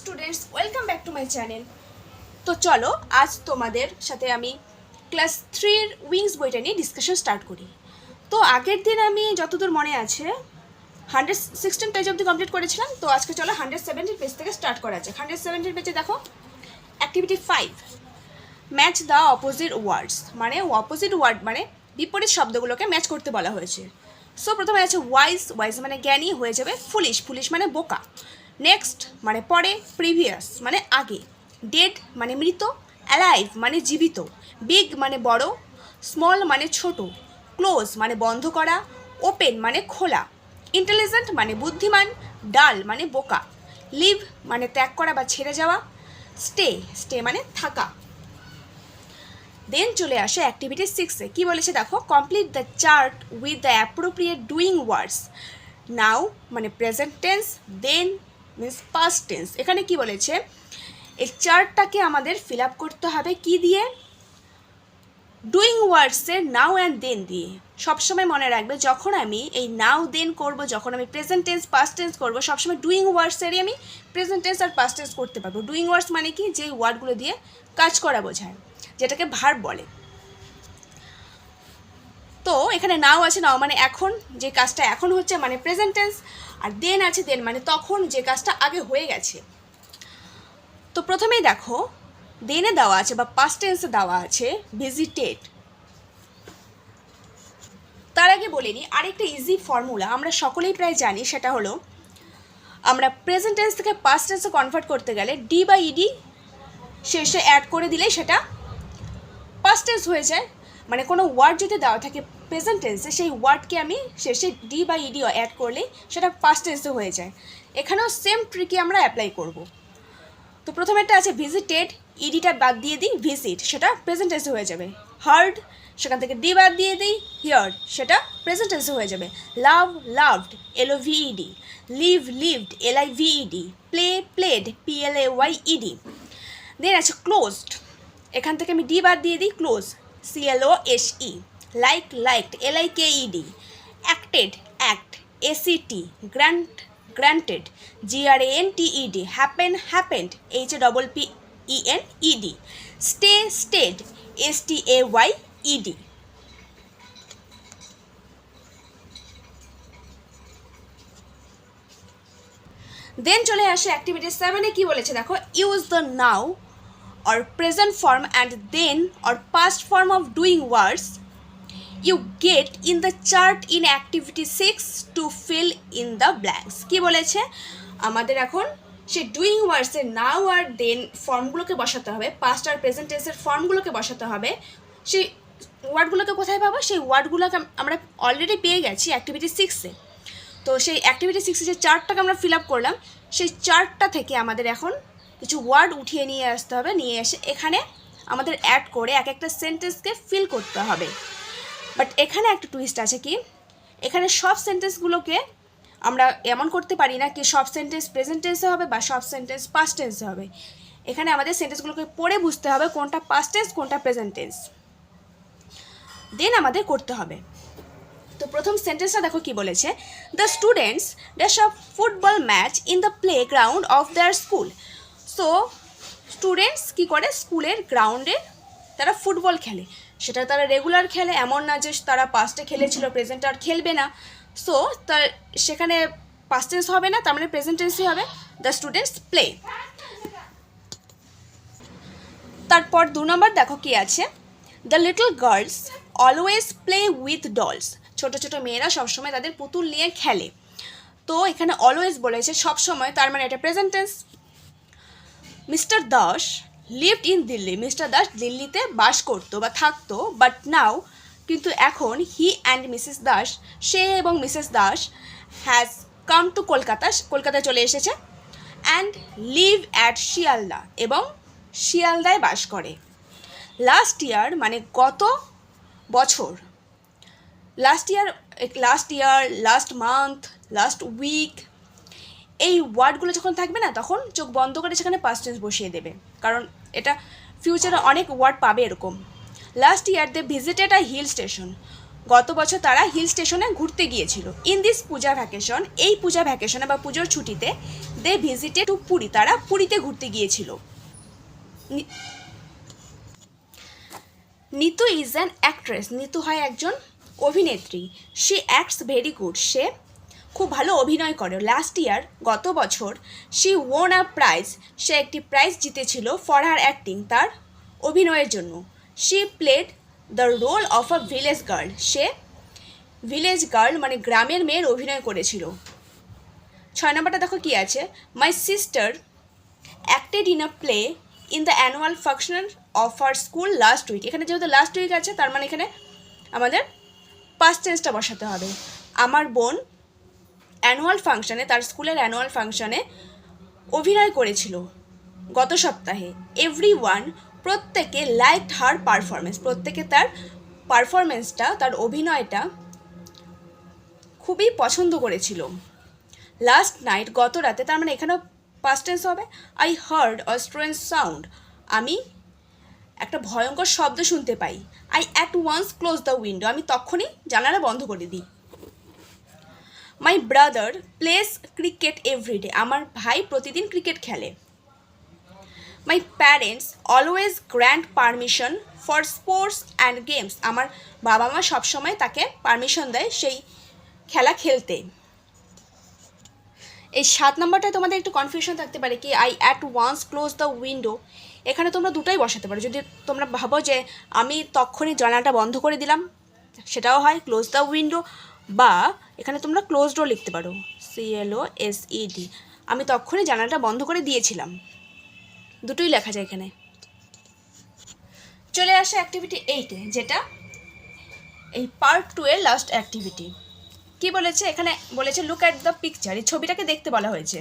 Students welcome back to my channel. তো চলো আজ তোমাদের সাথে আমি ক্লাস 3-র উইংস বইটা নিয়ে ডিসকাশন স্টার্ট করি। তো আগের দিন আমি যতদূর মনে আছে 116 পেজ অবধি কমপ্লিট করেছিলাম। তো আজকে চলো 117 পেজ থেকে স্টার্ট করা যাক। 117 পেজে দেখো activity 5 match the opposite words, মানে অপোজিট ওয়ার্ড মানে বিপরীত শব্দগুলোকে ম্যাচ করতে বলা হয়েছে। সো প্রথমে আছে ওয়াইজ, ওয়াইজ মানে জ্ঞানী, হয়ে যাবে ফুলিশ, ফুলিশ মানে বোকা। নেক্সট মানে পরে, প্রিভিয়াস মানে আগে, ডেড মানে মৃত, অ্যালাইভ মানে জীবিত, বিগ মানে বড়, স্মল মানে ছোট, ক্লোজ মানে বন্ধ করা, ওপেন মানে খোলা, ইন্টেলিজেন্ট মানে বুদ্ধিমান, ডাল মানে বোকা, লিভ মানে ত্যাগ করা বা ছেড়ে যাওয়া, স্টে, স্টে মানে থাকা। দেন চলে আসে অ্যাক্টিভিটি 6-এ। কী বলেছে দেখো, complete the chart with the appropriate doing words. Now মানে present tense, then means past tense. এখানে কি বলেছে, এই চার্টটাকে আমাদের ফিল আপ করতে হবে কি দিয়ে, ডুইং ওয়ার্ডসের নাও অ্যান্ড দেন দিয়ে। সবসময় মনে রাখবে যখন আমি এই নাও দেন করব, যখন আমি প্রেজেন্ট টেন্স পাস্ট টেন্স করবো, সবসময় ডুইং ওয়ার্ডসেরই আমি প্রেজেন্ট টেন্স আর পাস্ট টেন্স করতে পারবো। ডুইং ওয়ার্ডস মানে কি, যে ওয়ার্ডগুলো দিয়ে কাজ করা বোঝায়, যেটাকে ভার্ব বলে। তো এখানে নাও আছে, নাও মানে এখন, যে কাজটা এখন হচ্ছে মানে প্রেজেন্ট টেন্স, আর দেন আছে, দেন মানে তখন, যে কাজটা আগে হয়ে গেছে। তো প্রথমেই দেখো দেনে দেওয়া আছে বা পাস্ট টেন্সে দেওয়া আছে ভিজিটেড। তার আগে বলে নিই আরেকটা ইজি ফর্মুলা আমরা সকলেই প্রায় জানি, সেটা হলো আমরা প্রেজেন্ট টেন্স থেকে পাস্ট টেন্সে কনভার্ট করতে গেলে ডি বা ইডি শেষে অ্যাড করে দিলেই সেটা পাস্ট টেন্স হয়ে যায়। মানে কোনো ওয়ার্ড যদি দেওয়া থাকে প্রেজেন্ট টেন্সে, সেই ওয়ার্ডকে আমি শেষে ডি বা ইডি অ্যাড করলেই সেটা পাস্ট টেন্সে হয়ে যায়। এখানেও সেম ট্রিকই আমরা অ্যাপ্লাই করব। তো প্রথমে একটা আছে ভিজিটেড, ইডিটা বাদ দিয়ে দিই, ভিজিট, সেটা প্রেজেন্ট টেন্সে হয়ে যাবে। হার্ড, সেখান থেকে ডি বাদ দিয়ে দিই, হিয়ার, সেটা প্রেজেন্ট টেন্সে হয়ে যাবে। Love, loved, LOVED, live, lived, LIVED, play, played, PLAYED। Then আছে ক্লোজড, এখান থেকে আমি ডি বাদ দিয়ে দিই, close, CLOSE। Like, liked, LIKED। Acted, act, ACT। Grant, granted, GRANTED। Happen, happened, HAPPENED। Stay, stayed, STAYED। Then চলে আসে অ্যাক্টিভিটি 7-এ। কী বলেছে দেখো, use the now or present form and then or past form of doing words you get in the chart in activity 6 to fill in the blanks। কি বলেছে, আমাদের এখন সেই ডুইং ওয়ার্ডসের নাও আর দেন ফর্মগুলোকে বসাতে হবে, পাস্ট আর প্রেজেন্ট টেন্সের ফর্মগুলোকে বসাতে হবে। সেই ওয়ার্ডগুলোকে কোথায় পাবো, সেই ওয়ার্ডগুলোকে আমরা অলরেডি পেয়ে গেছি অ্যাক্টিভিটি 6-এ। তো সেই অ্যাক্টিভিটি 6-এ যে চার্টটাকে আমরা ফিল আপ করলাম, সেই চার্টটা থেকে আমাদের এখন কিছু ওয়ার্ড উঠিয়ে নিয়ে আসতে হবে, নিয়ে এসে এখানে আমাদের অ্যাড করে এক একটা সেন্টেন্সকে ফিল করতে হবে। বাট এখানে একটা টুইস্ট আছে, কি এখানে সব সেন্টেন্সগুলোকে আমরা এমন করতে পারি না কি সব সেন্টেন্স প্রেজেন্ট টেন্সে হবে বা সব সেন্টেন্স পাস্ট টেন্সে হবে। এখানে আমাদের সেন্টেন্সগুলোকে পড়ে বুঝতে হবে কোনটা পাস্ট টেন্স কোনটা প্রেজেন্ট টেন্স, দেন আমাদের করতে হবে। তো প্রথম সেন্টেন্সটা দেখো কি বলেছে, the students dash a football match in the playground of their school. So students কী করে, স্কুলের গ্রাউন্ডে তারা ফুটবল খেলে, সেটা তারা রেগুলার খেলে, এমন না যে তারা পাস্টে খেলেছিল প্রেজেন্টে আর খেলবে না। সো তার সেখানে পাস্ট টেন্স হবে না, তার মানে প্রেজেন্ট টেন্সই হবে, দ্য স্টুডেন্টস প্লে। তারপর 2 নম্বর দেখো কি আছে, the little girls always play with dolls. ছোটো ছোটো মেয়েরা সবসময় তাদের পুতুল নিয়ে খেলে। তো এখানে অলওয়েজ বলেছে সবসময়, তার মানে এটা present tense. Mr Das lived in Delhi, Mr Das দিল্লিতে বাস করতো বা থাকতো, বাট নাও কিন্তু এখন হি অ্যান্ড মিসেস দাস, সে এবং Mrs Das has come to Kolkata, কলকাতায় চলে এসেছে, অ্যান্ড লিভ অ্যাট শিয়ালদা, এবং শিয়ালদায় বাস করে। লাস্ট ইয়ার মানে গত বছর, last year, last month, last week, এই ওয়ার্ডগুলো যখন থাকবে না তখন চোখ বন্ধ করে সেখানে পাস্ট টেন্স বসিয়ে দেবে, কারণ এটা ফিউচারে অনেক ওয়ার্ড পাবে এরকম। Last year they visited a hill station, গত বছর তারা হিল স্টেশনে ঘুরতে গিয়েছিল। ইন দিস পূজা ভ্যাকেশন, এই পূজা ভ্যাকেশনে বা পুজোর ছুটিতে দে ভিজিটেড টু পুরী, তারা পুরীতে ঘুরতে গিয়েছিল। Neetu is an actress, Neetu হয় একজন অভিনেত্রী। শি অ্যাক্টস ভেরি গুড, সে খুব ভালো অভিনয় করে। লাস্ট ইয়ার, গত বছর, শি ওন আ প্রাইজ, সে একটি প্রাইজ জিতেছিল ফর হার অ্যাক্টিং, তার অভিনয়ের জন্য। She played the role of a village girl, সে ভিলেজ গার্ল মানে গ্রামের মেয়ের অভিনয় করেছিল। 6 নম্বরটা দেখো কি আছে, my sister acted in a play in the annual function of our school last week. এখানে যেহেতু লাস্ট উইক আছে, তার মানে এখানে আমাদের পাস্ট টেন্সটা বসাতে হবে। আমার বোন অ্যানুয়াল ফাংশনে, তার স্কুলের অ্যানুয়াল ফাংশনে অভিনয় করেছিল গত সপ্তাহে। এভরিওয়ান, প্রত্যেকে লাইকড হার পারফরমেন্স, প্রত্যেকে তার পারফরমেন্সটা, তার অভিনয়টা খুবই পছন্দ করেছিল। লাস্ট নাইট, গত রাতে, তার মানে এখানেও পাস্ট টেন্স হবে। I heard a strange sound, আমি একটা ভয়ঙ্কর শব্দ শুনতে পাই। I at once close the window, আমি তখনই জানালা বন্ধ করে দিই। My brother plays cricket everyday, আমার ভাই প্রতিদিন ক্রিকেট খেলে। My parents always grant permission for sports and games, আমার বাবা মা সবসময় তাকে পারমিশন দেয় সেই খেলা খেলতে। এই 7 নম্বরটায় তোমাদের একটু কনফিউশন থাকতে পারে কি I at once close the window, এখানে তোমরা দুটোই বসাতে পারো। যদি তোমরা ভাবো যে আমি তখনই জানালাটা বন্ধ করে দিলাম, সেটাও হয় ক্লোজ দ্য উইন্ডো, বা এখানে তোমরা ক্লোজডও লিখতে পারো, CLOSED, আমি তখনই জানালাটা বন্ধ করে দিয়েছিলাম, দুটোই লেখা যায় এখানে। চলে আসে অ্যাক্টিভিটি 8-এ, যেটা এই পার্ট 2 এর লাস্ট অ্যাক্টিভিটি। কি বলেছে এখানে, বলেছে লুক অ্যাট দ্য পিকচার, এই ছবিটাকে দেখতে বলা হয়েছে।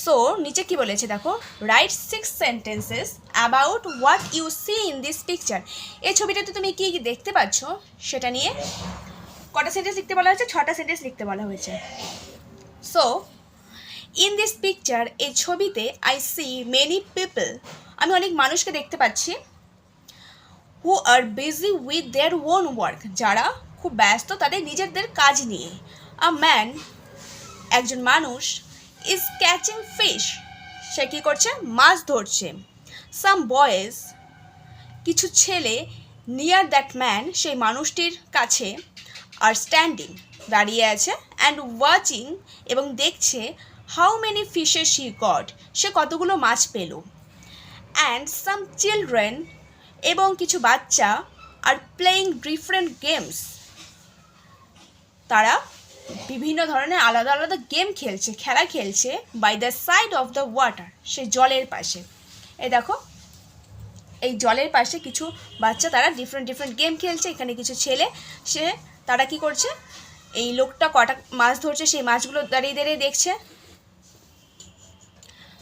সো নিচে কি বলেছে দেখো, write 6 sentences about what you see in this picture, এই ছবিটাতে তুমি কি কি দেখতে পাচ্ছ সেটা নিয়ে কটা সেন্টেন্স লিখতে বলা হয়েছে, 6টা সেন্টেন্স লিখতে বলা হয়েছে। সো ইন দিস পিকচার, এই ছবিতে আই সি মেনি পিপল, আমি অনেক মানুষকে দেখতে পাচ্ছি। Who are busy with their own work, যারা খুব ব্যস্ত তাদের নিজেদের কাজ নিয়ে। আ ম্যান, একজন মানুষ, ইজ ক্যাচিং ফিশ, সে কী করছে, মাছ ধরছে। সাম বয়েজ, কিছু ছেলে, নিয়ার দ্যাট ম্যান, সেই মানুষটির কাছে, আর স্ট্যান্ডিং, দাঁড়িয়ে আছে, অ্যান্ড ওয়াচিং, এবং দেখছে, how many fishes she got, সে কতগুলো মাছ পেল। অ্যান্ড সাম চিলড্রেন, এবং কিছু বাচ্চা, আর প্লেয়িং ডিফারেন্ট গেমস, তারা বিভিন্ন ধরনের আলাদা আলাদা গেম খেলছে, খেলা খেলছে। By the side of the water, সে জলের পাশে। এই দেখো, এই জলের পাশে কিছু বাচ্চা, তারা ডিফারেন্ট ডিফারেন্ট গেম খেলছে। এখানে কিছু ছেলে, তারা কি করছে, এই লোকটা কটা মাছ ধরছে, সেই মাছগুলো দাঁড়িয়ে দাঁড়িয়ে দেখছে।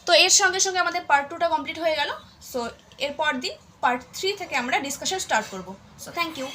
তো এর সঙ্গে সঙ্গে আমাদের পার্ট 2টা কমপ্লিট হয়ে গেল। সো এরপর দিন পার্ট 3 থেকে আমরা ডিসকাশন স্টার্ট করব। So thank you.